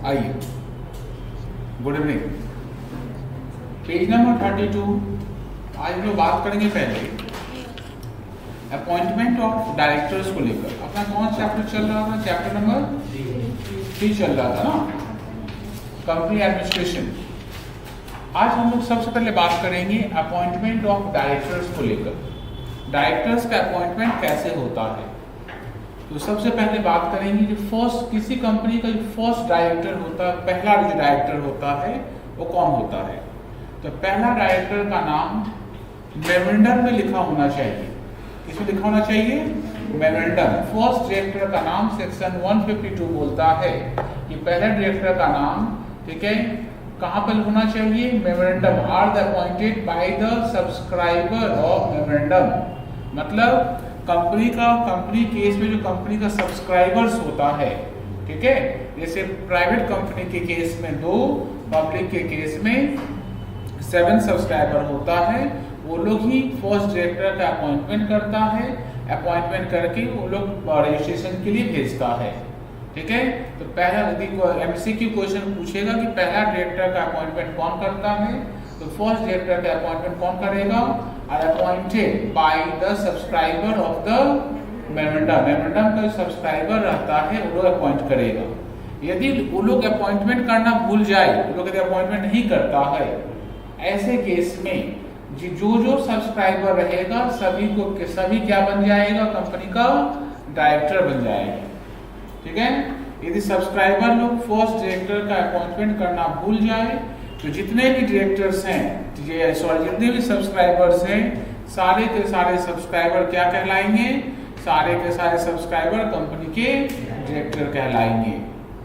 आइए, good evening. Page number 32। आज हम लोग बात करेंगे पहले अपॉइंटमेंट ऑफ डायरेक्टर्स को लेकर। अपना कौन चैप्टर चल रहा था? चैप्टर नंबर 3 चल रहा था ना, कंपनी एडमिनिस्ट्रेशन। आज हम लोग सबसे पहले बात करेंगे अपॉइंटमेंट ऑफ डायरेक्टर्स को लेकर। डायरेक्टर्स का अपॉइंटमेंट कैसे होता है। तो सबसे पहले बात करेंगे जो फर्स्ट किसी कंपनी का जो फर्स्ट डायरेक्टर होता है, पहला जो डायरेक्टर होता है वो कौन होता है। तो पहला डायरेक्टर का नाम मेमोरेंडम में लिखा होना चाहिए। किसमें लिखा होना चाहिए? मेमोरेंडम। फर्स्ट डायरेक्टर का नाम सेक्शन 152 बोलता है कि पहले डायरेक्टर का नाम, ठीक है, कहाँ पर होना चाहिए? Memorandum are the appointed by the subscriber of memorandum. मतलब कंपनी केस में जो कंपनी का सब्सक्राइबर्स होता है, ठीक है, जैसे प्राइवेट कंपनी के केस में 2, पब्लिक के केस में 7 सब्सक्राइबर होता है, वो लोग ही फर्स्ट डायरेक्टर का अपॉइंटमेंट करता है। अपॉइंटमेंट करके वो लोग रजिस्ट्रेशन के लिए भेजता है, ठीक है। तो पहला यदि एमसीक्यू क्वेश्चन पूछेगा कि पहला डायरेक्टर का अपॉइंटमेंट कौन करता है, तो फर्स्ट डायरेक्टर का अपॉइंटमेंट कौन करेगा? Are appointed by the subscriber of the memorandum. Memorandum का सब्सक्राइबर रहता है वो लोग अपॉइंट करेगा। यदि वो लोग अपॉइंटमेंट करना भूल जाए, वो लोग यदि अपॉइंटमेंट नहीं करता है, ऐसे केस में जो सब्सक्राइबर रहेगा सभी क्या बन जाएगा? कंपनी का डायरेक्टर बन जाएगा, ठीक है। यदि सब्सक्राइबर लोग फर्स्ट डायरेक्टर का अपॉइंटमेंट करना भूल जाए तो जितने भी डायरेक्टर्स हैं, जितने भी सब्सक्राइबर्स हैं, सारे के सारे सब्सक्राइबर क्या कहलाएंगे? सारे के सारे सब्सक्राइबर कंपनी के डायरेक्टर कहलाएंगे,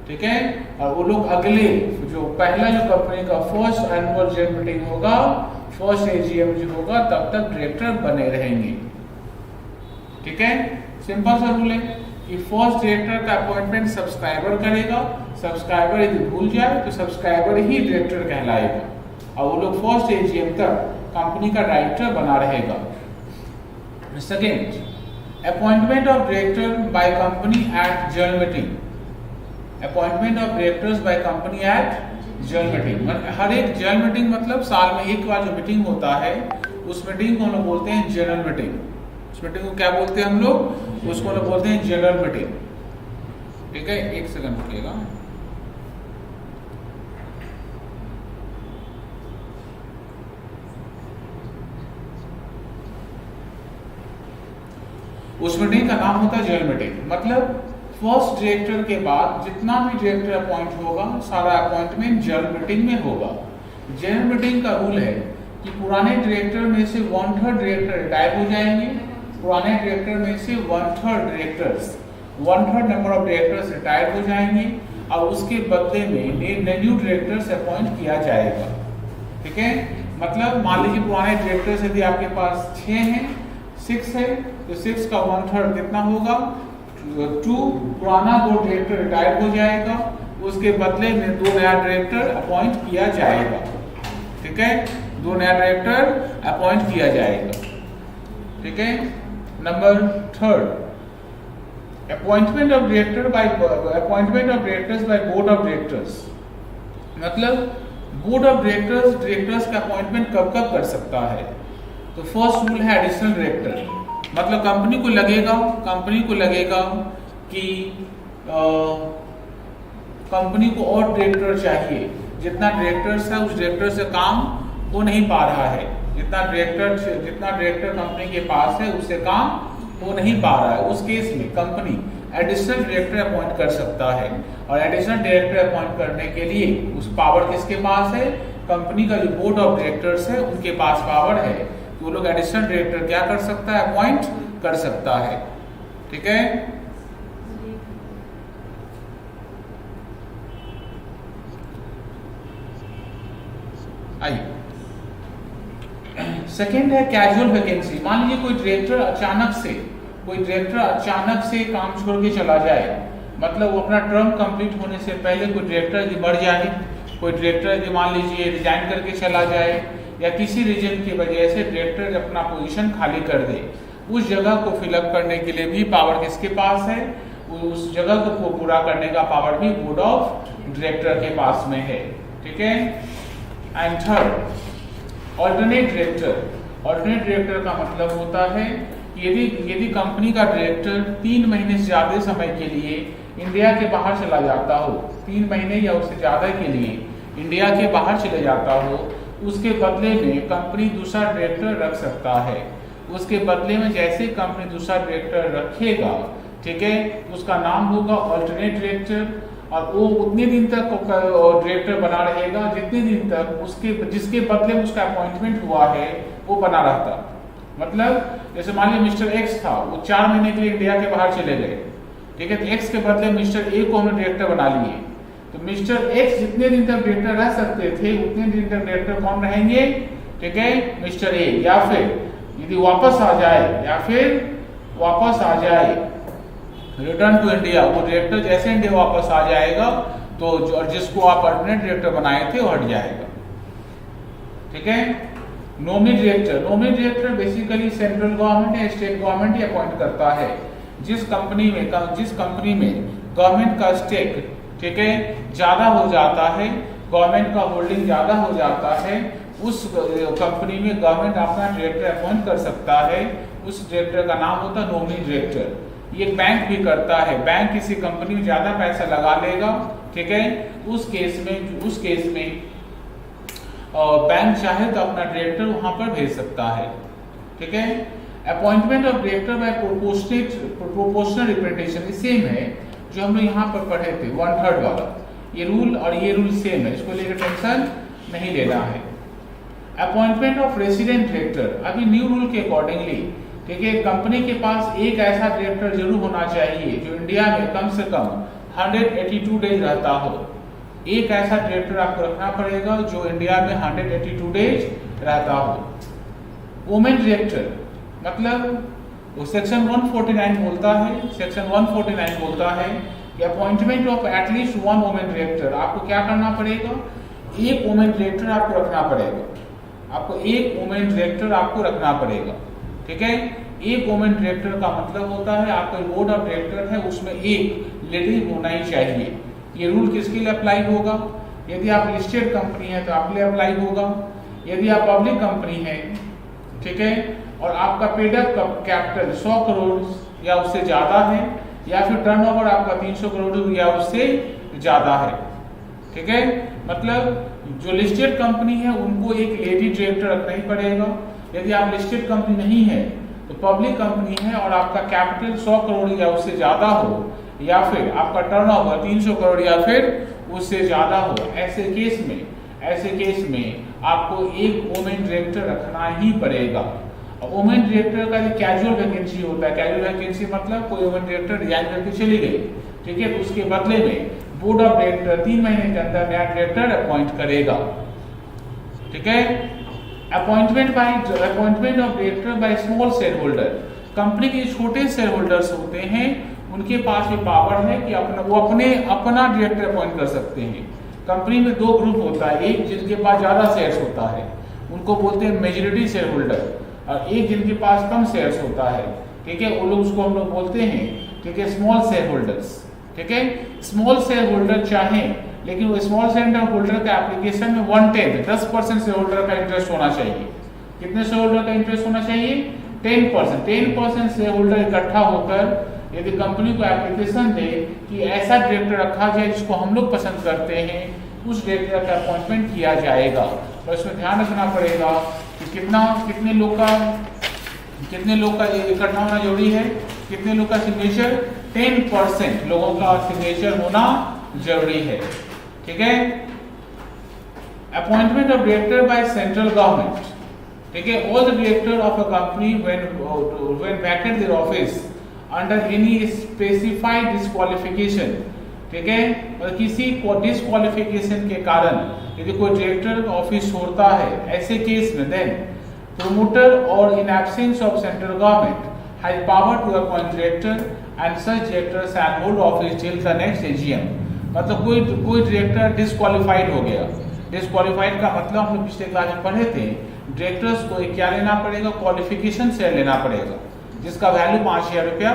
ठीक है। और वो लोग अगले जो पहला जो कंपनी का फर्स्ट एनुअल जनरल मीटिंग होगा, फर्स्ट एजीएम जो होगा, तब तक डायरेक्टर बने रहेंगे, ठीक है। सिंपल सा रूल है कि फर्स्ट डायरेक्टर का अपॉइंटमेंट सब्सक्राइबर करेगा। सब्सक्राइबर यदि भूल जाए तो सब्सक्राइबर ही डायरेक्टर कहलाएगा और वो लोग फर्स्ट एजीएम तक कंपनी का डायरेक्टर बना रहेगा। Second, appointment of director by company at general meeting. Appointment of directors by company at general meeting. हर एक जनरल मीटिंग मतलब साल में एक बार जो मीटिंग होता है, उस मीटिंग को हम लोग बोलते हैं जनरल मीटिंग। उस मीटिंग को क्या बोलते हैं हम लोग? उसको लोग बोलते हैं जनरल मीटिंग, ठीक है। एक सेकंड रुकिएगा। उस मीटिंग का नाम होता है जनरल मीटिंग। मतलब फर्स्ट डायरेक्टर के बाद जितना भी डायरेक्टर अपॉइंट होगा, सारा अपॉइंटमेंट जनरल मीटिंग में होगा। जनरल मीटिंग का रूल है कि पुराने डायरेक्टर में से 1/3 डायरेक्टर रिटायर हो जाएंगे। पुराने डायरेक्टर में से 1/3 नंबर ऑफ डायरेक्टर्स रिटायर हो जाएंगे और उसके बदले में न्यू डायरेक्टर्स अपॉइंट किया जाएगा, ठीक है। मतलब मान लीजिए पुराने डायरेक्टर्स यदि आपके पास 6 हैं, 6 है, तो 6 का 1/3 कितना होगा? 2। पुराना 2 डायरेक्टर रिटायर हो जाएगा, उसके बदले में 2 नया डायरेक्टर अपॉइंट किया जाएगा, ठीक है। 2 नया डायरेक्टर अपॉइंट किया जाएगा, ठीक है। Number 3, appointment of directors by board of directors. मतलब बोर्ड ऑफ डायरेक्टर्स का अपॉइंटमेंट कब कब कर सकता है। तो फर्स्ट रूल है एडिशनल डायरेक्टर। मतलब कंपनी को लगेगा कि कंपनी को और डायरेक्टर चाहिए। जितना डायरेक्टर्स है उस डायरेक्टर से काम हो नहीं पा रहा है। जितना डायरेक्टर कंपनी के पास है उससे काम हो नहीं पा रहा है। उस केस में कंपनी एडिशनल डायरेक्टर अपॉइंट कर सकता है। और एडिशनल डायरेक्टर अपॉइंट करने के लिए उस पावर किसके पास है? कंपनी का जो बोर्ड ऑफ डायरेक्टर्स है उनके पास पावर है। तो वो लोग एडिशनल डायरेक्टर क्या कर सकता है? अपॉइंट कर सकता है, ठीक है। आइए, सेकेंड है कैजुअल वैकेंसी। मान लीजिए कोई डायरेक्टर अचानक से काम छोड़ के चला जाए। मतलब वो अपना टर्म कंप्लीट होने से पहले कोई डायरेक्टर यदि मर जाए, कोई डायरेक्टर यदि मान लीजिए रिजाइन करके चला जाए या किसी रीजन की वजह से डायरेक्टर अपना पोजीशन खाली कर दे, उस जगह को फिलअप करने के लिए भी पावर किसके पास है? उस जगह को पूरा करने का पावर भी बोर्ड ऑफ डायरेक्टर के पास में है। ठीक है। And third, alternate director. Alternate director का मतलब होता है यदि कंपनी का डायरेक्टर 3 महीने से ज्यादा समय के लिए इंडिया के बाहर चला जाता हो, 3 महीने या उससे ज्यादा के लिए इंडिया के बाहर चले जाता हो, उसके बदले में कंपनी दूसरा डायरेक्टर रख सकता है। उसके बदले में जैसे कंपनी दूसरा डायरेक्टर रखेगा, ठीक है, उसका नाम होगा ऑल्टरनेट डायरेक्टर, और वो उतने दिन तक डायरेक्टर बना रहेगा जितने दिन तक जिसके बदले में उसका अपॉइंटमेंट हुआ है वो बना रहता। मतलब जैसे मान लीजिए मिस्टर एक्स था, वो 4 महीने के लिए इंडिया के बाहर चले गए, ठीक है, तो एक्स के बदले मिस्टर ए को हमने डायरेक्टर बना लिए, तो मिस्टर एक्स जितने दिन तक डायरेक्टर रह सकते थे उतने दिन तक डायरेक्टर कौन रहेंगे, ठीक है, मिस्टर ए। या फिर यदि वापस आ जाए रिटर्न टू इंडिया, वो डायरेक्टर जैसे इंडिया वापस आ जाएगा तो जिसको आप ऑल्टरनेट डायरेक्टर बनाए थे वो हट जाएगा। ठीक है। Nominee director basically central government या स्टेट गवर्नमेंट ही अपॉइंट करता है। जिस कंपनी में गवर्नमेंट का स्टेक, ठीक है, ज्यादा हो जाता है, गवर्नमेंट का होल्डिंग ज्यादा हो जाता है, उस कंपनी में गवर्नमेंट अपना डायरेक्टर अपॉइंट कर सकता है। उस डायरेक्टर का नाम होता है नॉमिनी डायरेक्टर। ये बैंक भी करता है, बैंक किसी कंपनी में ज्यादा पैसा लगा लेगा, ठीक है, उस केस में बैंक चाहे तो अपना डायरेक्टर वहां पर भेज सकता है। ठीक है। Appointment of director bye proportional representation same है जो हम लोग यहाँ पर पढ़े थे 1/3 वाला। ये रूल सेम है, इसको लेकर टेंशन नहीं लेना है। अपॉइंटमेंट ऑफ रेसिडेंट डायरेक्टर, अभी न्यू रूल के अकॉर्डिंगली, ठीक है, कंपनी के पास एक ऐसा डायरेक्टर जरूर होना चाहिए जो इंडिया में कम से कम 182 डेज रहता हो। एक ऐसा डायरेक्टर आपको रखना पड़ेगा जो इंडिया में 182 डेज रहता हो। वुमेन डायरेक्टर मतलब वो सेक्शन 149 बोलता है कि appointment of at least 1 women director, आपको क्या करना पड़ेगा, एक वुमेन डायरेक्टर आपको रखना पड़ेगा। ठीक है। एक वुमेन डायरेक्टर का मतलब होता है आपका बोर्ड ऑफ डायरेक्टर है उसमें एक लेडी होना ही चाहिए। ये रूल किसके लिए अप्लाई होगा, यदि आप लिस्टेड कंपनी है तो आपके लिए अप्लाई होगा। यदि आप पब्लिक कंपनी है, ठीक है, और आपका पेड अप कैपिटल 100 करोड़ या उससे ज्यादा है, या फिर टर्नओवर आपका 300 करोड़ या उससे ज्यादा है, ठीक है, मतलब जो लिस्टेड कंपनी है उनको एक लेडी डायरेक्टर रखना ही पड़ेगा। यदि आप लिस्टेड कंपनी नहीं है तो पब्लिक कंपनी है और आपका कैपिटल 100 करोड़ या उससे ज्यादा हो, या फिर आपका टर्नओवर 300 करोड़ या फिर उससे ज्यादा हो, ऐसे केस में आपको एक वुमेन डायरेक्टर रखना ही पड़ेगा। वुमेन डायरेक्टर का कैजुअल वैकेंसी होता है। कैजुअल वैकेंसी मतलब कोई वुमेन डायरेक्टर रिजाइन करके चली गई, ठीक है, तो उसके बदले में बोर्ड ऑफ डायरेक्टर 3 महीने के अंदर नया डायरेक्टर अपॉइंट करेगा। ठीक है। Appointment of director by small share holder, company के छोटे शेयर होल्डर्स होते हैं उनके पास ये पावर है कि अपना डायरेक्टर अपॉइंट कर सकते हैं। कंपनी में 2 ग्रुप होता है, एक जिनके पास ज्यादा शेयर्स होता है उनको बोलते हैं मेजॉरिटी शेयर होल्डर, और एक जिनके पास कम शेयर्स होता है, ठीक है, वो लोग उसको हम लोग बोलते हैं, ठीक है, स्मॉल शेयर होल्डर्स। ठीक है। स्मॉल शेयर होल्डर चाहें, लेकिन वो स्मॉल शेयर होल्डर का एप्लीकेशन में 10% शेयर होल्डर का इंटरेस्ट होना चाहिए। कितने शेयर होल्डर का इंटरेस्ट होना चाहिए, 10% शेयर होल्डर इकट्ठा होकर यदि कंपनी को एप्लीकेशन दे कि ऐसा डायरेक्टर रखा जाए जिसको हम लोग पसंद करते हैं, उस डायरेक्टर का अपॉइंटमेंट किया जाएगा। तो इसमें ध्यान रखना पड़ेगा कि कितने लोग का इकट्ठा होना जरूरी है, कितने लोग का सिग्नेचर, 10% लोगों का सिग्नेचर होना जरूरी है। ठीक है। Appointment of director by central government, ठीक है, all the director of a company when vacant their office under any specified disqualification, ठीक है, और किसी को डिस्क्वालिफिकेशन के कारण यदि कोई डायरेक्टर ऑफिस छोड़ता है, ऐसे केस में then promoter or in absence of central government has power to appoint director and such director shall hold office till the next AGM। मतलब कोई डायरेक्टर डिस्क्वालिफाइड हो गया। डिस्क्वालिफाइड का मतलब हम लोग पिछले क्लास में पढ़े थे, डायरेक्टर्स को क्या लेना पड़ेगा, क्वालिफिकेशन शेयर लेना पड़ेगा जिसका वैल्यू 5000 रुपया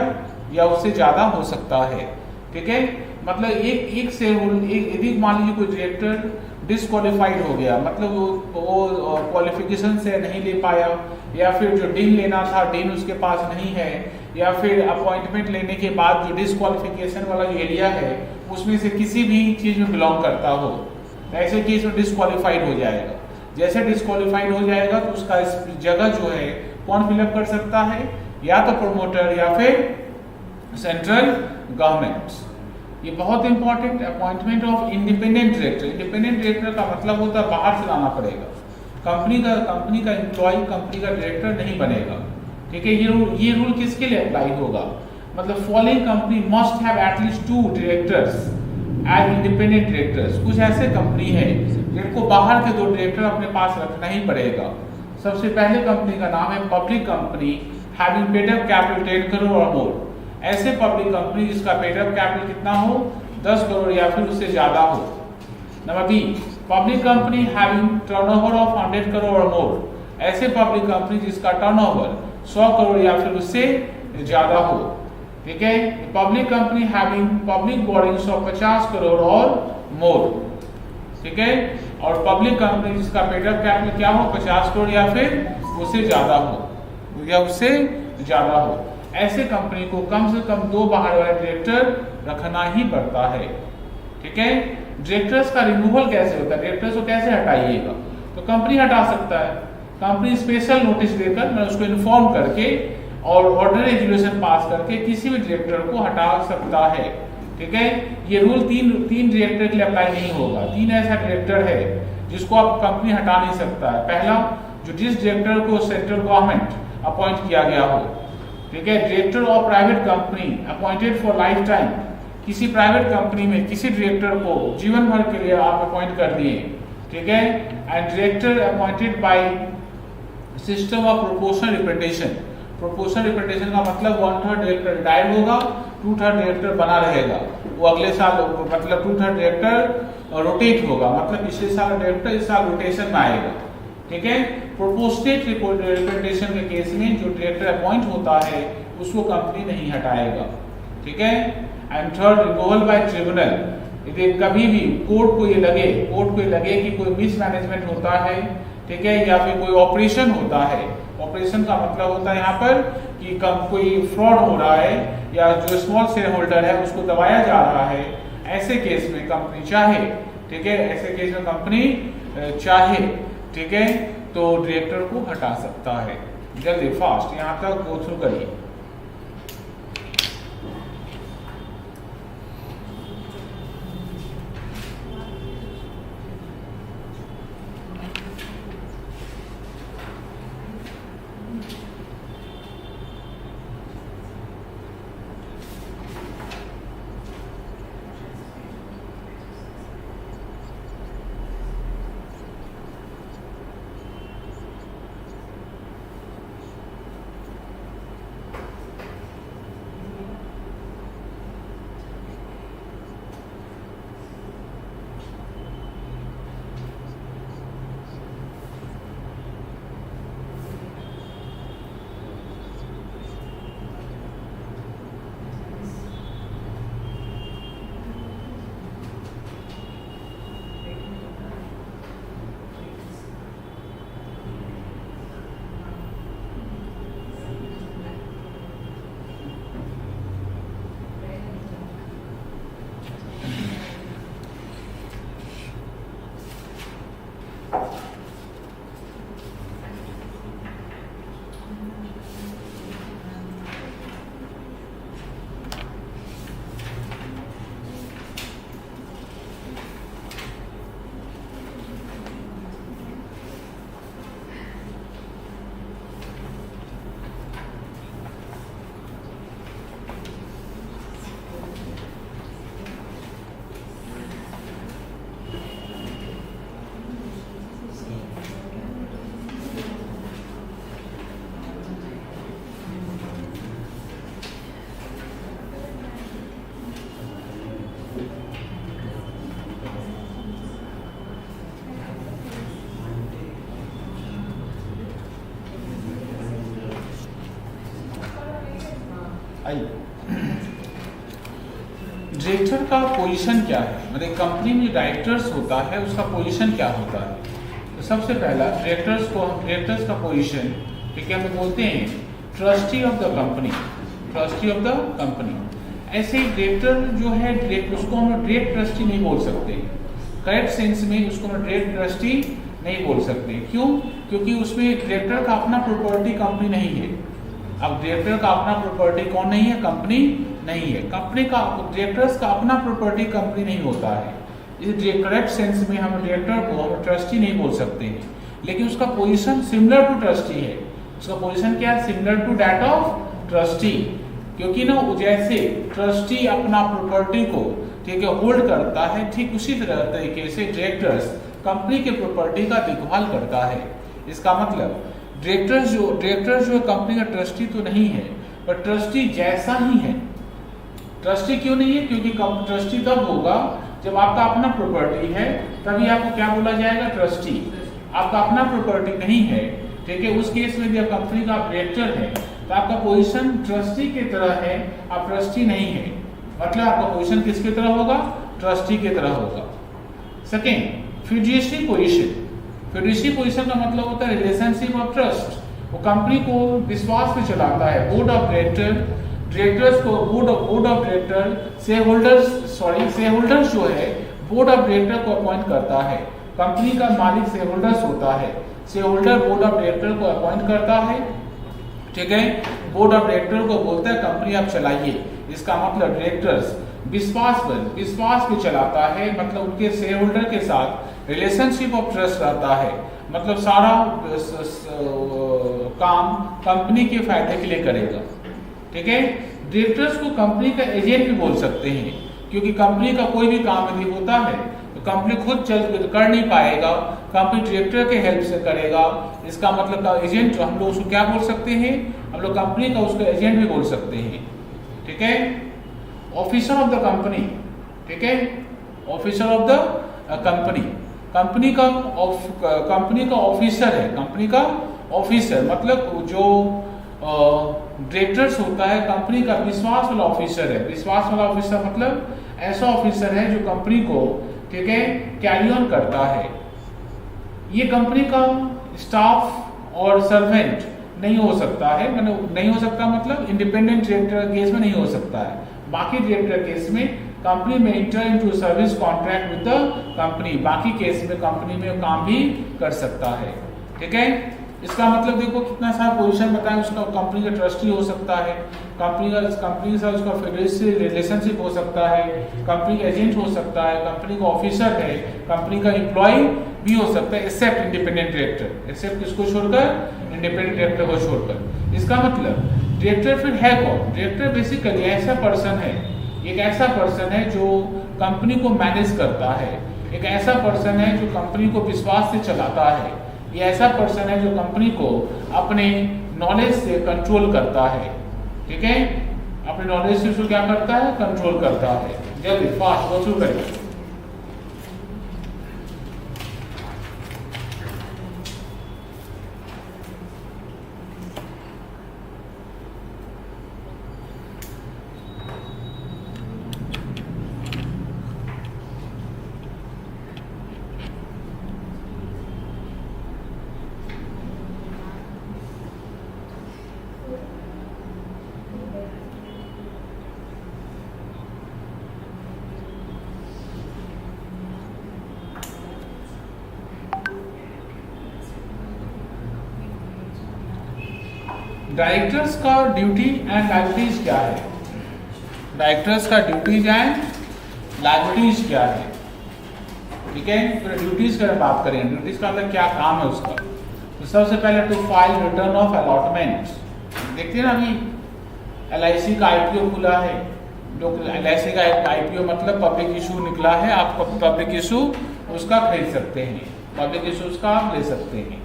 या उससे ज़्यादा हो सकता है। ठीक है, मतलब एक शेयर होल्डर, यदि मान लीजिए कोई डायरेक्टर डिसक्वालीफाइड हो गया, मतलब वो क्वालिफिकेशन से नहीं ले पाया, या फिर जो डीन लेना था डीन उसके पास नहीं है, या फिर अपॉइंटमेंट लेने के बाद जो डिसक्वालिफिकेशन वाला जो एरिया है उसमें से किसी भी चीज़ में बिलोंग करता हो, ऐसे केस में डिसक्वालीफाइड हो जाएगा। जैसे डिसक्वालीफाइड हो जाएगा तो उसका जगह जो है कौन फिलअप कर सकता है, या तो प्रमोटर या फिर सेंट्रल गवर्नमेंट। ये बहुत important, appointment of independent director. Independent director का मतलब होता है बाहर से लाना पड़ेगा, कंपनी का एम्प्लॉय कंपनी का डायरेक्टर नहीं बनेगा। ठीक है, ये रूल किसके लिए अप्लाई होगा, मतलब following company must have at least 2 directors as independent directors. कुछ ऐसे कंपनी है जिनको बाहर के 2 डायरेक्टर अपने पास रखना ही पड़ेगा। सबसे पहले कंपनी का नाम है public company having paid up capital 10 crore और मोर। ऐसे पब्लिक कंपनी जिसका पेड अप कैपिटल कितना हो, 10 करोड़ या फिर उससे ज्यादा हो। Number B, public company having turnover of 100 crore और मोर। ऐसे पब्लिक कंपनी जिसका टर्नओवर 100 करोड़ या फिर उससे ज्यादा हो। ठीक है, public company having public borrowings of 50 crore और मोर। ठीक है, और पब्लिक कंपनी जिसका पेड अप कैपिटल क्या हो, 50 करोड़ या फिर उससे ज्यादा हो, या उससे ज्यादा हो। ऐसे कंपनी को कम से कम 2 बाहर वाले डायरेक्टर रखना ही पड़ता है। ठीक है, डायरेक्टर्स का रिमूवल कैसे होता है, डायरेक्टर्स को कैसे हटाइएगा, तो कंपनी हटा सकता है। कंपनी स्पेशल नोटिस देकर, मैं उसको इन्फॉर्म करके और ऑर्डर रेजुलेशन पास करके किसी भी डायरेक्टर को हटा सकता है। ठीक है, ये रूल तीन डायरेक्टर के लिए अप्लाई नहीं होगा। 3 ऐसा डायरेक्टर है जिसको आप कंपनी हटा नहीं सकता है। पहला, जो जिस डायरेक्टर को सेंट्रल गवर्नमेंट अपॉइंट किया गया हो। ठीक है, director of private company appointed for life time. किसी प्राइवेट कंपनी में किसी डायरेक्टर को जीवन भर के लिए आप अपॉइंट कर दिए। ठीक है, and director appointed by system of proportional representation. Proportional representation का मतलब 1/3 डायरेक्टर रिटायर होगा, 2/3 डायरेक्टर बना रहेगा। वो अगले साल मतलब 2/3 डायरेक्टर रोटेट होगा, मतलब पिछले साल डायरेक्टर इस साल रोटेशन में आएगा। ठीक है, प्रोपोर्शनेट रिप्रेजेंटेशन के केस में जो डायरेक्टर अपॉइंट होता है उसको कंपनी नहीं हटाएगा। ठीक है, and third, removal bye tribunal. यदि कभी भी कोर्ट को ये लगे कि कोई मिसमैनेजमेंट होता है, ठीक है, या फिर कोई ऑपरेशन होता है। ऑपरेशन का मतलब होता है यहाँ पर कि कोई फ्रॉड हो रहा है या जो स्मॉल शेयर होल्डर है उसको दबाया जा रहा है, ऐसे केस में कंपनी चाहे, ठीक है, ऐसे केस में कंपनी चाहे, ठीक है, तो डायरेक्टर को हटा सकता है। जल्दी फास्ट यहाँ तक गो थ्रू करिए। आइए। डायरेक्टर का पोजीशन क्या है, मतलब कंपनी में डायरेक्टर्स होता है उसका पोजीशन क्या होता है। तो सबसे पहला डायरेक्टर्स का पोजीशन ठीक है, हम बोलते हैं trustee of the company, trustee of the company. ऐसे डायरेक्टर जो है उसको हम डायरेक्ट ट्रस्टी नहीं बोल सकते, करेक्ट सेंस में उसको हम डायरेक्ट ट्रस्टी नहीं बोल सकते। क्यों? क्योंकि उसमें डायरेक्टर का अपना प्रॉपर्टी कंपनी नहीं है। अब डायरेक्टर का अपना प्रॉपर्टी कौन नहीं है? कंपनी नहीं है। कंपनी का डायरेक्टर्स का अपना प्रॉपर्टी कंपनी नहीं होता है। इस करेक्ट सेंस में हम डायरेक्टर को हम ट्रस्टी नहीं बोल सकते हैं, लेकिन उसका पोजीशन सिमिलर टू ट्रस्टी है। उसका पोजीशन क्या है? Similar to that of trustee. क्योंकि ना जैसे ट्रस्टी अपना प्रॉपर्टी को ठीक है होल्ड करता है, ठीक उसी तरह तरीके से डायरेक्टर्स कंपनी के प्रॉपर्टी का देखभाल करता है। इसका मतलब डायरेक्टर जो कंपनी का ट्रस्टी तो नहीं है, पर ट्रस्टी जैसा ही है। ट्रस्टी क्यों नहीं है? क्योंकि ट्रस्टी तब होगा जब आपका अपना प्रॉपर्टी है, तभी आपको क्या बोला जाएगा? ट्रस्टी। आपका अपना प्रॉपर्टी नहीं है ठीक है, उस केस में जब कंपनी का डायरेक्टर है तो आपका पोजीशन ट्रस्टी की तरह है, आप ट्रस्टी नहीं है। मतलब आपका पोजीशन किसकी तरह होगा? ट्रस्टी की तरह होगा। Second, fiduciary position. Fiduciary position का मतलब होता है रिलेशनशिप ऑफ ट्रस्ट। वो कंपनी को विश्वास पे चलाता है। बोर्ड ऑफ डायरेक्टर्स को बोर्ड ऑफ डायरेक्टर शेयरहोल्डर्स जो है बोर्ड ऑफ डायरेक्टर को अपॉइंट करता है। कंपनी का मालिक शेयरहोल्डर्स होता है, शेयरहोल्डर बोर्ड ऑफ डायरेक्टर को अपॉइंट करता है ठीक है। बोर्ड ऑफ डायरेक्टर को बोलता है कंपनी आप चलाइए। इसका मतलब डायरेक्टर्स विश्वास पे चलाता है, मतलब उनके शेयर होल्डर के साथ रिलेशनशिप ऑफ ट्रस्ट रहता है। मतलब सारा काम कंपनी के फायदे के लिए करेगा ठीक है। डायरेक्टर्स को कंपनी का एजेंट भी बोल सकते हैं, क्योंकि कंपनी का कोई भी काम यदि होता है तो कंपनी खुद चल कर नहीं पाएगा, कंपनी डायरेक्टर के हेल्प से करेगा। इसका मतलब एजेंट हम लोग उसको क्या बोल सकते हैं? हम लोग कंपनी का उसका एजेंट भी बोल सकते हैं ठीक है। ऑफिसर ऑफ द कंपनी ठीक है, officer of the company. Company का ऑफिसर है, कंपनी का ऑफिसर मतलब जो डायरेक्टर्स होता है कंपनी का विश्वास वाला ऑफिसर है। विश्वास वाला ऑफिसर मतलब ऐसा ऑफिसर है जो कंपनी को ठीक है कैरी ऑन करता है। ये कंपनी का स्टाफ और सर्वेंट नहीं हो सकता है, मतलब नहीं हो सकता मतलब इंडिपेंडेंट डायरेक्टर केस में नहीं हो सकता है। बाकी डायरेक्टर केस में कंपनी में inter into service contract with the company, बाकी केस में कंपनी में काम भी कर सकता है ठीक है। इसका मतलब देखो कितना सारा पोजीशन बताया। उसका कंपनी का ट्रस्टी हो सकता है, कंपनी के साथ उसका फिड्यूशियरी रिलेशनशिप हो सकता है, कंपनी का एजेंट हो सकता है, कंपनी का ऑफिसर है, कंपनी का एम्प्लॉय भी हो सकता है, एक्सेप्ट इंडिपेंडेंट डायरेक्टर। एक्सेप्ट किसको छोड़कर? इंडिपेंडेंट डायरेक्टर को छोड़कर। इसका मतलब डायरेक्टर फिर है कौन? डायरेक्टर बेसिकली ऐसा पर्सन है, एक ऐसा पर्सन है जो कंपनी को मैनेज करता है, एक ऐसा पर्सन है जो कंपनी को विश्वास से चलाता है, ये ऐसा पर्सन है जो कंपनी को अपने नॉलेज से कंट्रोल करता है ठीक है। अपने नॉलेज से उसको क्या करता है? कंट्रोल करता है। जल्दी फास्ट गो थ्रू करिए। डायरेक्टर्स का ड्यूटी एंड लाइबिलिटीज क्या है? डायरेक्टर्स का ड्यूटीज एंड लाइबिलिटीज क्या है ठीक है। तो ड्यूटीज की बात करें, ड्यूटीज का मतलब क्या काम है उसका। तो सबसे पहले to file return of allotment. देखते हैं ना अभी LIC का IPO खुला है, जो LIC का IPO मतलब पब्लिक इशू निकला है, आप पब्लिक इशू उसका खरीद सकते हैं, पब्लिक इशू उसका आप ले सकते हैं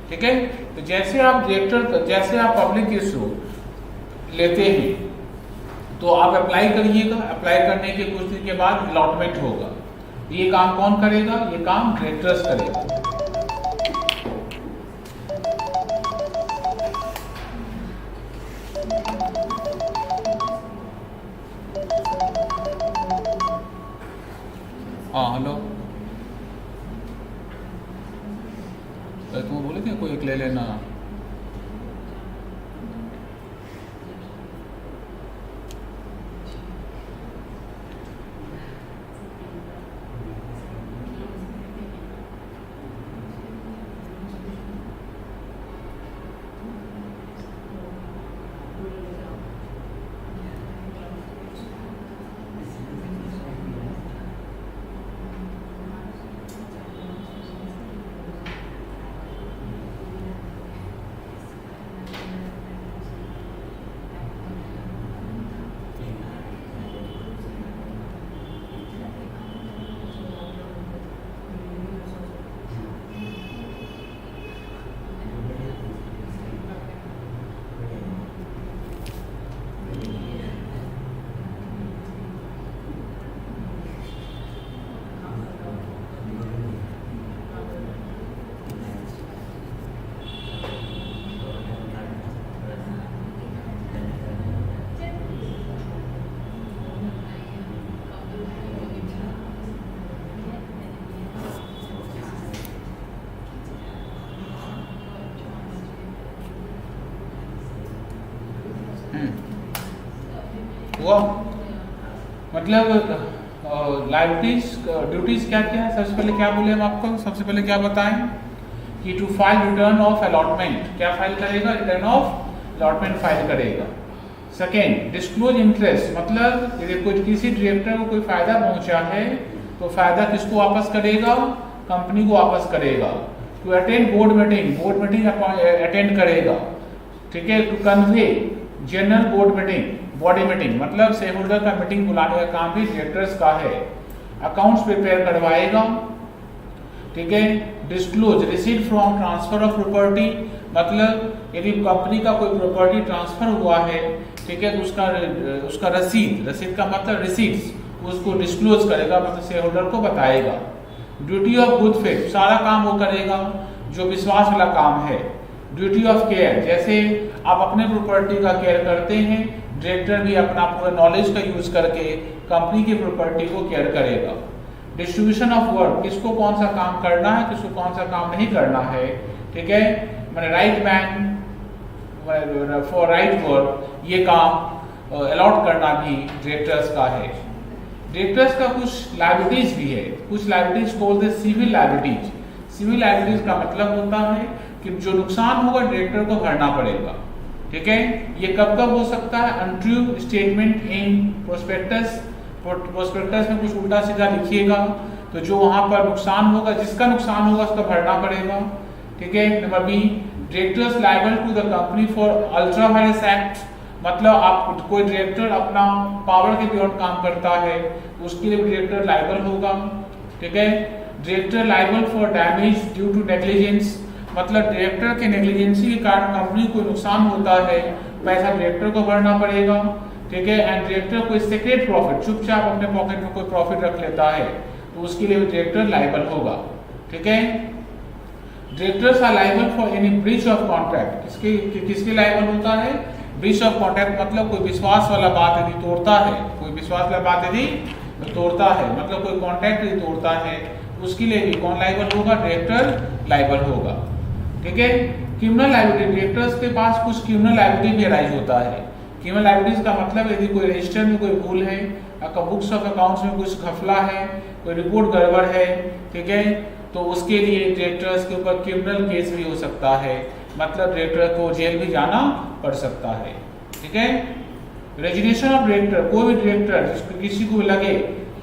ठीक है। तो जैसे आप पब्लिक इशू लेते हैं तो आप अप्लाई करिएगा, अप्लाई करने के कुछ दिन के बाद अलॉटमेंट होगा। ये काम कौन करेगा? ये काम डायरेक्टर्स करेगा। हाँ हेलो, तुम बोले थे कोई एक ले लेना। हुआ मतलब लाइबिलिटीज ड्यूटीज क्या क्या है। सबसे पहले क्या बोले हम आपको, सबसे पहले क्या बताएं कि to file return of allotment, क्या फाइल करेगा, रिटर्न ऑफ अलॉटमेंट फाइल करेगा। सेकेंड, डिस्क्लोज इंटरेस्ट, मतलब यदि कोई किसी डायरेक्टर को कोई फायदा पहुंचा है तो फायदा किसको वापस करेगा, कंपनी को वापस करेगा। To attend board meeting, board meeting attend करेगा, ठीक है। To convene general board meeting, body meeting, मतलब शेयर होल्डर का मीटिंग बुलाने का काम भी डायरेक्टर्स का है। अकाउंट्स प्रिपेयर करवाएगा, ठीक है। Disclose receipt from transfer of property, मतलब यदि कंपनी का कोई प्रॉपर्टी ट्रांसफर हुआ है, ठीक है, तो उसका रसीद का मतलब रिसीट्स, उसको डिस्क्लोज करेगा, मतलब शेयर होल्डर को बताएगा। ड्यूटी ऑफ गुड फेथ, सारा काम वो करेगा जो विश्वास वाला काम है। ड्यूटी ऑफ केयर, जैसे आप अपने प्रॉपर्टी का केयर करते हैं, डायरेक्टर भी अपना पूरा नॉलेज का यूज करके कंपनी की प्रॉपर्टी को केयर करेगा। डिस्ट्रीब्यूशन ऑफ वर्क, किसको कौन सा काम करना है, किसको कौन सा काम नहीं करना है, ठीक है। मैंने right man for right work, ये काम अलॉट करना भी डायरेक्टर्स का है। डायरेक्टर्स का कुछ लायबिलिटीज भी है, कुछ लायबिलिटीज को बोलते हैं सिविल लायबिलिटीज। सिविल लायबिलिटीज का मतलब होता है कि जो नुकसान होगा डायरेक्टर को भरना पड़ेगा, ठीक है। ये कब कब हो सकता है, untrue statement in prospectus, prospectus में कुछ उल्टा सीधा लिखिएगा तो जो वहां पर नुकसान होगा, जिसका नुकसान होगा उसका भरना पड़ेगा, ठीक है। Number B, directors liable to the company for ultra vires act, मतलब आप कोई डायरेक्टर अपना पावर के बियॉन्ड काम करता है तो उसके लिए डायरेक्टर लायबल होगा, ठीक है। Director liable for damage due to negligence, मतलब डायरेक्टर के नेग्लिजेंसी के कारण कंपनी को नुकसान होता है, पैसा डायरेक्टर को भरना पड़ेगा, ठीक है। एंड डायरेक्टर कोई सीक्रेट प्रॉफिट, चुपचाप अपने पॉकेट में कोई प्रॉफिट रख लेता है तो उसके लिए डायरेक्टर लायबल होगा, ठीक है। Directors are liable for any breach of contract, किसके लायबल होता है, ब्रीच ऑफ कॉन्ट्रैक्ट, मतलब कोई विश्वास वाला बात यदि तोड़ता है, कोई विश्वास वाला बात यदि तोड़ता है, मतलब कोई कॉन्ट्रैक्ट यदि तोड़ता है उसके लिए भी कौन लायबल होगा, डायरेक्टर लायबल होगा, ठीक है। क्रिमिनल लायबिलिटी, डायरेक्टर्स के पास कुछ क्रिमिनल लायबिलिटी भी अराइज होता है। क्रिमिनल लायबिलिटीज का मतलब यदि कोई रजिस्टर में कोई भूल है, आपका बुक्स ऑफ अकाउंट्स में कुछ घपला है, कोई रिपोर्ट गड़बड़ है, ठीक है, तो उसके लिए डायरेक्टर्स के ऊपर क्रिमिनल केस भी हो सकता है, मतलब डायरेक्टर को जेल भी जाना पड़ सकता है, ठीक है। रेजिग्नेशन ऑफ डायरेक्टर, कोई भी डायरेक्टर किसी को लगे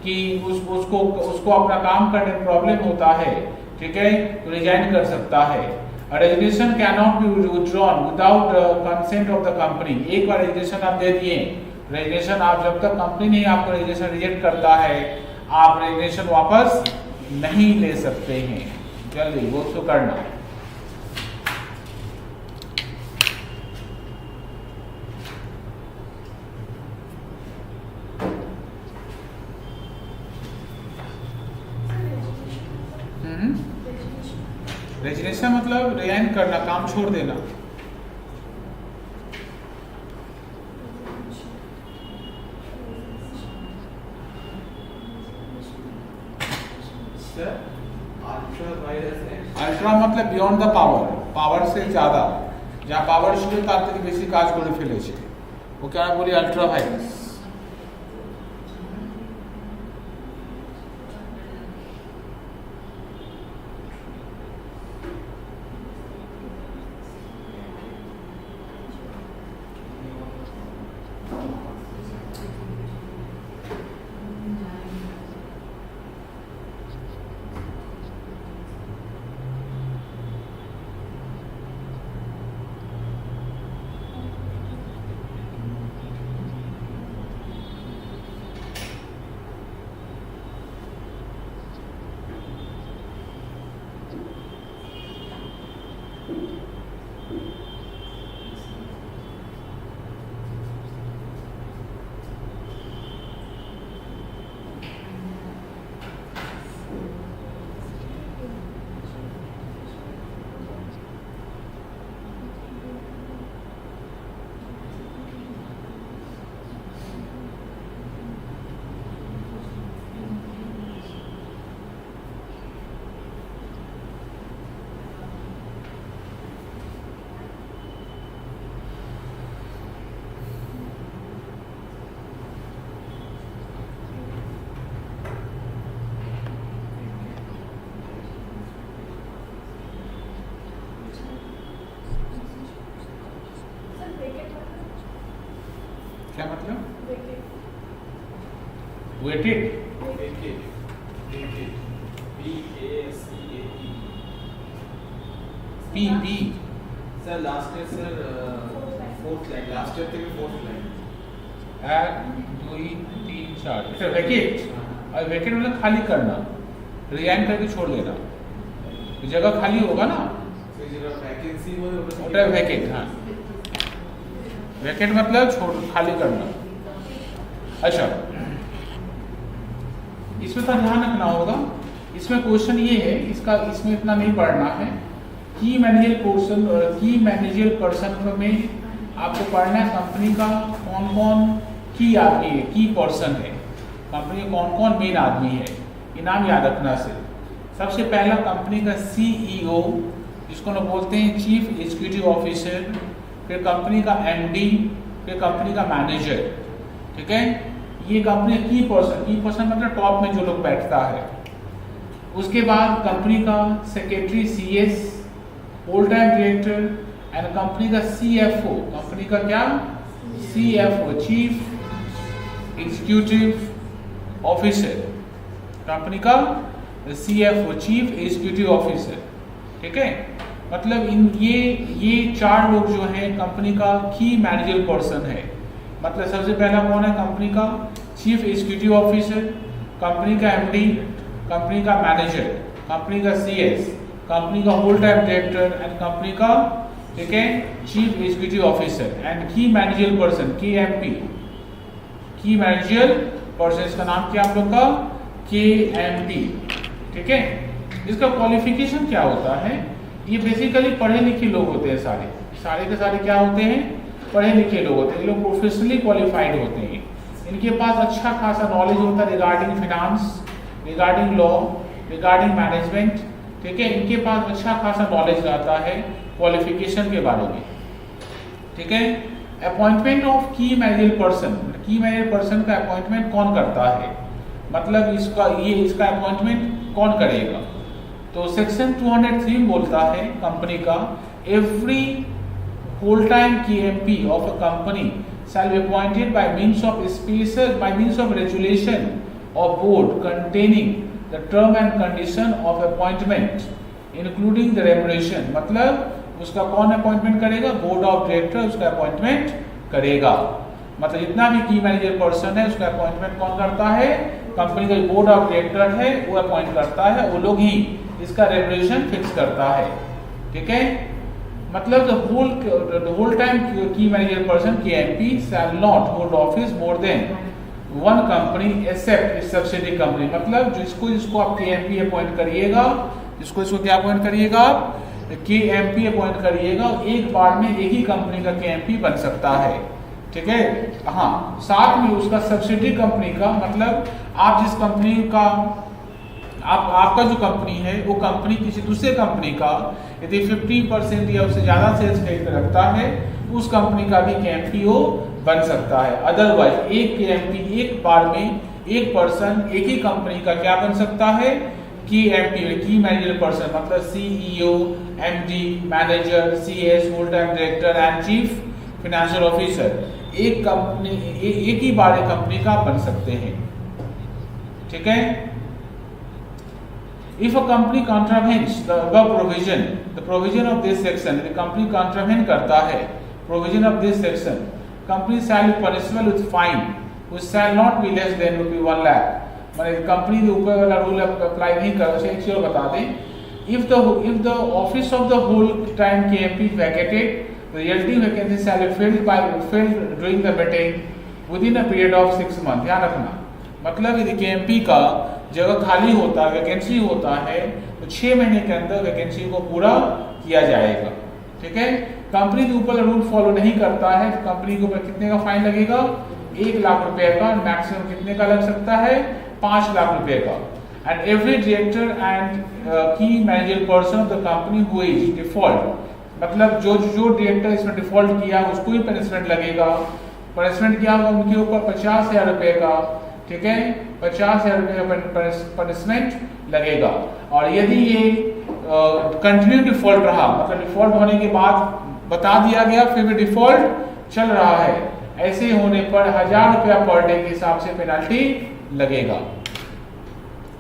कि उसको अपना काम करने में प्रॉब्लम होता है, ठीक है, तो रिजाइन कर सकता है। Resignation can not be withdrawn without consent of the company, एक बार रेजिग्नेशन आप दे दिए, रेजिग्नेशन आप जब तक कंपनी नहीं आपको रेजिग्नेशन रिजेक्ट करता है आप रेजिग्नेशन वापस नहीं ले सकते हैं। जल्दी वो तो करना। रेजिग्नेशन मतलब रिजाइन करना, काम छोड़ देना। আলট্রা मतलब বিয়ন্ড দ্য পাওয়ার, পাওয়ার से ज़्यादा, যা পাওয়ার ছিল তার থেকে বেশি কাজ করে ফেলেছে, ওকে আমরা বলি আলট্রা ভাইরাস। क्या मतलब? Weighted, P P sir last year sir fourth line, last year থেকে फोर्थ लाइन 1 2 3 4 এটা वैकेट, और वैकेट मतलब खाली करना, रिजाइन करके छोड़ देना, जगह खाली होगा ना, तो जगह वैकेंसी में ओटा वैकेट। हाँ, वैकेट मतलब छोड़, खाली करना। अच्छा, इसमें तो ध्यान रखना होगा, इसमें क्वेश्चन ये है, इसका इसमें इतना नहीं पढ़ना है। की मैनेजर पोर्शन, की मैनेजर पर्सन में आपको पढ़ना है कंपनी का कौन कौन की आदमी है, की पर्सन है, कंपनी में कौन कौन मेन आदमी है, ये नाम याद रखना से। सबसे पहला कंपनी का CEO, जिसको हम बोलते हैं चीफ एग्जीक्यूटिव ऑफिसर, फिर कंपनी का MD, फिर कंपनी का मैनेजर। ठीक है, ये कंपनी की पर्सन मतलब टॉप में जो लोग बैठता है। उसके बाद कंपनी का secretary CS, whole time director, and company का CFO, कंपनी का क्या CFO, chief executive officer, company का CFO, चीफ एग्जीक्यूटिव ऑफिसर। ठीक है, मतलब ये चार लोग जो हैं कंपनी का की मैनेजर पर्सन है। मतलब सबसे पहला कौन है, कंपनी का चीफ एग्जीक्यूटिव ऑफिसर, कंपनी का MD, कंपनी का मैनेजर, कंपनी का CS, कंपनी का whole time director, and company का, ठीक है, chief executive officer and key manager person, KMP, key manager person. इसका नाम क्या आप लोग का, KMP। ठीक है, इसका क्वालिफिकेशन क्या होता है, ये बेसिकली पढ़े लिखे लोग होते हैं, सारे के सारे क्या होते हैं, पढ़े लिखे लोग होते हैं, ये लोग प्रोफेशनली क्वालिफाइड होते हैं, इनके पास अच्छा खासा नॉलेज होता है regarding finance, regarding law, regarding management. ठीक है, इनके पास अच्छा खासा नॉलेज रहता है क्वालिफिकेशन के बारे में। ठीक है, अपॉइंटमेंट ऑफ की मैनेजर पर्सन, की मैनेजर पर्सन का अपॉइंटमेंट कौन करता है, मतलब इसका अपॉइंटमेंट कौन करेगा। तो सेक्शन 203 बोलता है कंपनी का, every whole time KMP of a company shall be appointed by means of resolution of board containing the term and condition of appointment including the remuneration। मतलब उसका कौन अपॉइंटमेंट करेगा, बोर्ड ऑफ डायरेक्टर उसका appointment करेगा। मतलब जितना भी की मैनेजर पर्सन है उसका अपॉइंटमेंट कौन करता है, कंपनी का बोर्ड ऑफ डायरेक्टर है वो अपॉइंट करता है, वो लोग ही इसका रेमुनरेशन फिक्स करता है। ठीक है, मतलब द होल टाइम की manager person KMP shall not hold office more than one company except its subsidiary company। मतलब जिसको आप KMP अपॉइंट करिएगा, इसको क्या अपॉइंट करिएगा आप, KMP अपॉइंट करिएगा, एक बार में एक ही कंपनी का KMP बन सकता है। ठीक है, हाँ, साथ में उसका सब्सिडी कंपनी का, मतलब आप जिस कंपनी का आपका जो कंपनी है वो कंपनी किसी दूसरे कंपनी का यदि 50% या उससे ज़्यादा सेल्स खरीद रखता है, उस कंपनी का भी KMPO बन सकता है। अदरवाइज एक KMP एक बार में एक पर्सन एक ही कंपनी का क्या बन सकता है, KMP की मैनेजर पर्सन, मतलब CEO, MD, manager, CS, full time director and chief financial officer एक ही बार एक कंपनी का बन सकते हैं। ठीक है। If a company contravenes the above provision, the provision of this section, the company contravene करता है provision of this section, company shall be punishable with fine, which shall not be less than ₹1 lakh। माने company के ऊपर वाला rule apply नहीं कर, उसे एक चीज बता दें, if the office of the whole time KMP vacated, the relative vacancy shall be filled during the meeting within a period of 6 months। ध्यान रखना, मतलब यदि KMP का जगह खाली होता है, वैकेंसी होता है, तो 6 महीने के अंदर वैकेंसी को पूरा किया जाएगा। ठीक है। कंपनी के ऊपर रूल फॉलो नहीं करता है तो कंपनी के ऊपर कितने का फाइन लगेगा, 1 लाख रुपए का, मैक्सिमम कितने का लग सकता है, 5 लाख रुपए का। And every director and key manager person of the company who is default, मतलब जो डायरेक्टर इसमें डिफॉल्ट किया उसको ही पनिशमेंट लगेगा। पनिशमेंट क्या होगा, उनके ऊपर 50,000 रुपए का, ठीक है, 50,000 रुपए का पनिशमेंट लगेगा। और यदि ये कंटिन्यू डिफॉल्ट रहा, मतलब डिफॉल्ट होने के बाद बता दिया गया फिर भी डिफॉल्ट चल रहा है, ऐसे होने पर 1,000 रुपया पर डे के हिसाब से पेनल्टी लगेगा।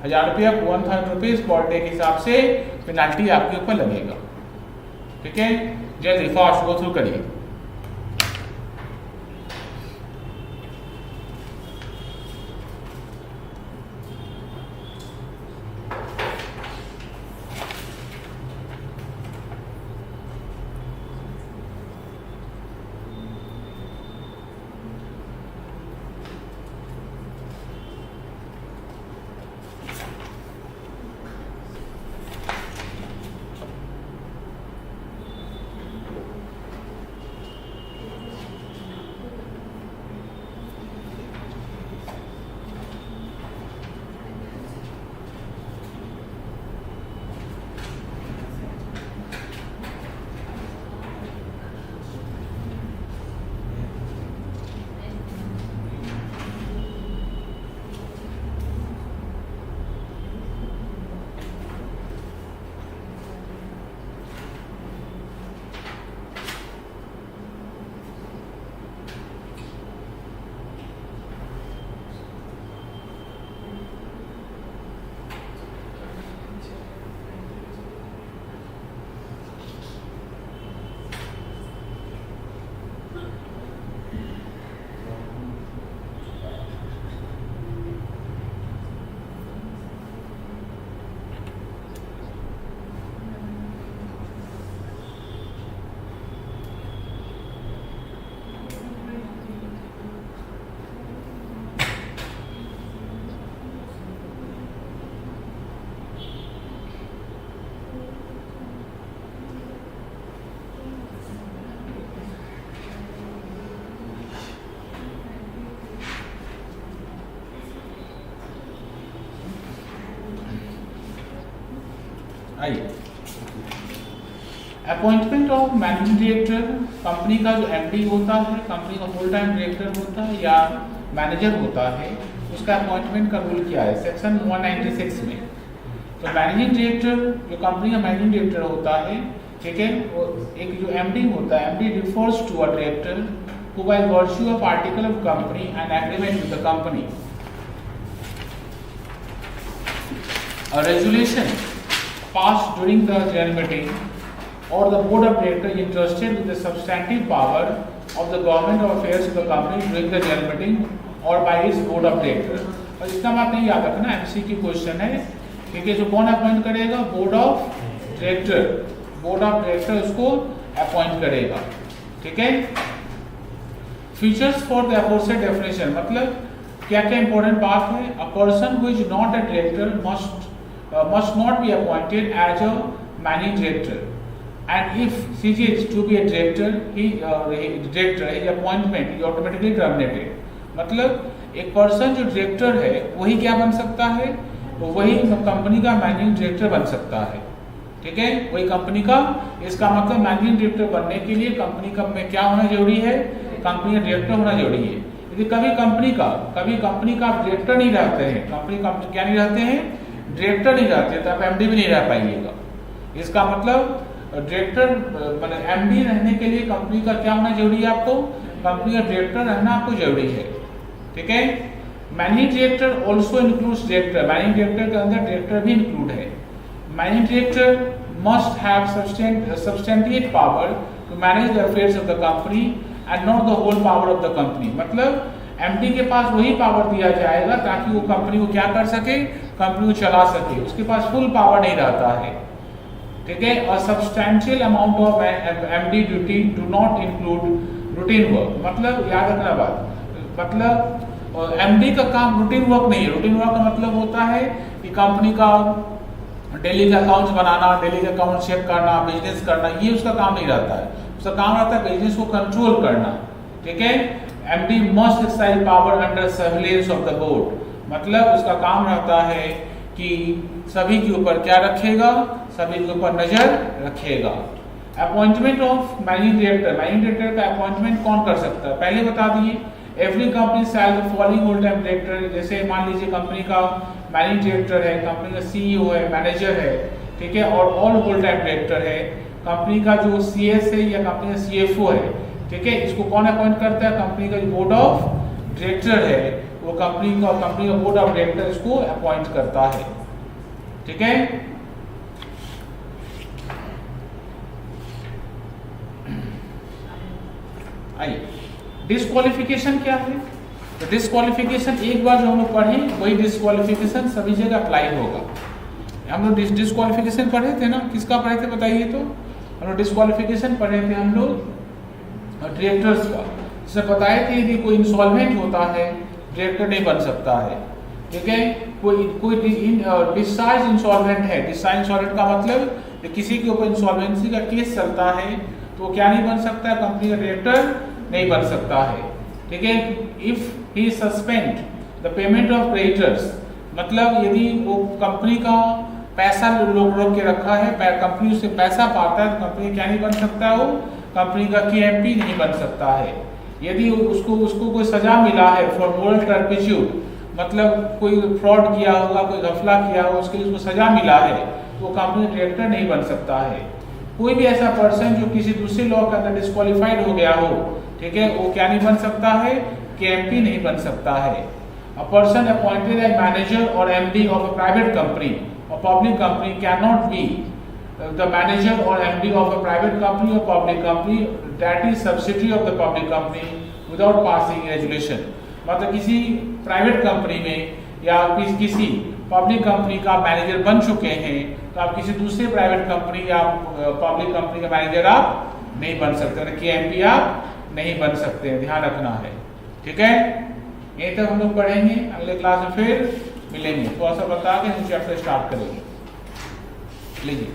1,000 रुपया 1,000 रुपीज पर डे के हिसाब से पेनल्टी आपके ऊपर लगेगा। ठीक है, जल्दी फास्ट गो थ्रू करिए। आइए, appointment of managing director, company का जो MD होता है, कंपनी का फुल टाइम डायरेक्टर होता है या मैनेजर होता है, उसका अपॉइंटमेंट का रूल क्या है, सेक्शन 196 में। तो मैनेजिंग डायरेक्टर, जो कंपनी का मैनेजिंग डायरेक्टर होता है, ठीक है, एक जो MD होता है, MD refers to a director who by virtue of article of company and agreement with the company, a resolution passed during the general meeting or the board of directors entrusted with the substantive power of the government of affairs of the company during the general meeting or by its board of directors। और इतना बात नहीं याद रखना, MCQ question है, ठीक है। जो कौन अपॉइंट करेगा, board of director, board of director उसको अपॉइंट करेगा। ठीक है। Features for the opposite definition, मतलब क्या क्या इंपॉर्टेंट बात है, a person who is not a director must not be appointed as a managing director, and if CG is to be a director, his appointment is automatically terminated। मतलब एक person जो director है वही क्या बन सकता है, तो वही कंपनी का मैनेजिंग डायरेक्टर बन सकता है। ठीक है, वही कंपनी का, इसका मतलब मैनेजिंग डायरेक्टर बनने के लिए कंपनी का में क्या होना जरूरी है, कंपनी का डायरेक्टर होना जरूरी है। यदि कभी कंपनी का डायरेक्टर नहीं रहते हैं, कंपनी क्या नहीं रहते हैं, डायरेक्टर नहीं रहते, तो आप एमडी भी नहीं रह पाइएगा। इसका मतलब डायरेक्टर मतलब एमडी रहने के लिए कंपनी का क्या होना जरूरी है, आपको कंपनी का डायरेक्टर रहना आपको जरूरी है। ठीक है, managing director also includes director, managing director के अंदर डायरेक्टर भी इंक्लूड है। Managing director must have substantiate power to manage the affairs of the company and not the whole power of the company। मतलब एमडी के पास वही power दिया जाएगा ताकि वो कंपनी को क्या कर सके, कंपनी को चला सके, उसके पास फुल पावर नहीं रहता है। ठीक है, और substantial amount of MD duty do not include routine work. मतलब याद रखना बात, मतलब एमडी का काम रूटीन वर्क नहीं है। रूटीन वर्क का मतलब होता है कि कंपनी का डेली का अकाउंट्स बनाना, डेली का अकाउंट चेक करना, बिजनेस करना, ये उसका काम नहीं रहता है। उसका काम रहता है बिजनेस को कंट्रोल करना। ठीक है, MD must exercise power under surveillance of the board. मतलब उसका काम रहता है कि सभी के ऊपर क्या रखेगा, सभी के ऊपर नजर रखेगा। Appointment of managing director, managing director का अपॉइंटमेंट कौन कर सकता है, पहले बता दिए। Every company shall the following whole time director, जैसे मान लीजिए कंपनी का मैनेजिंग डायरेक्टर है, कंपनी का सीईओ है, मैनेजर है, ठीक है, और ऑल होल टाइम डायरेक्टर है। कंपनी का जो सीएस है या कंपनी का सीएफओ है, ठीक है, इसको कौन अपॉइंट करता है, कंपनी का जो बोर्ड ऑफ डायरेक्टर है वो कंपनी का बोर्ड ऑफ डायरेक्टर इसको अपॉइंट करता है। ठीक है, आइए डिस्क्वालिफिकेशन क्या है। तो डिस्क्वालिफिकेशन एक बार जो हम लोग पढ़े वही डिस्क्वालिफिकेशन सभी जगह अप्लाई होगा। हम लोग डिस्क्वालिफिकेशन पढ़े थे ना, किसका पढ़े थे बताइए, तो हम लोग डिस्क्वालिफिकेशन पढ़े थे हम लोग डायरेक्टर्स का। जिससे बताए थे यदि कोई इंसॉल्वेंट होता है डायरेक्टर नहीं बन सकता है। ठीक है, कोई डिस्चार्ज इंसॉल्वेंट है, डिस्चार्ज इंसॉल्वेंट का मतलब किसी के ऊपर इंसॉल्वेंसी का केस चलता है तो वो क्या नहीं बन सकता है, कंपनी का डायरेक्टर नहीं बन सकता है। ठीक है, if he suspend the payment of creditors, मतलब यदि वो कंपनी का पैसा रोक के रखा है, कंपनी उससे पैसा पाता है तो कंपनी क्या नहीं बन सकता है, वो कंपनी का केएमपी नहीं बन सकता है। यदि उसको कोई सजा मिला है फॉर मोरल टर्पिट्यूड, मतलब कोई फ्रॉड किया होगा, कोई घपला किया होगा, उसके लिए उसको सजा मिला है तो वो कंपनी डायरेक्टर नहीं बन सकता है। कोई भी ऐसा पर्सन जो किसी दूसरे लॉ के अंदर डिस्क्वालिफाइड हो गया हो, ठीक है, वो क्या नहीं बन सकता है, केएमपी नहीं बन सकता है। A person appointed as manager or MD of a private company or public company cannot be the manager or MD of a private company or public company that is subsidiary of the public company without passing resolution। मतलब किसी private company में या किसी public company का manager बन चुके हैं तो आप किसी दूसरे प्राइवेट कंपनी या पब्लिक कंपनी का मैनेजर आप नहीं बन सकते, केएमपी आप नहीं बन सकते हैं, ध्यान रखना है। ठीक है, यहीं तक हम लोग पढ़ेंगे, अगले क्लास में फिर मिलेंगे, थोड़ा सा बता के हम चैप्टर स्टार्ट करेंगे। लीजिए,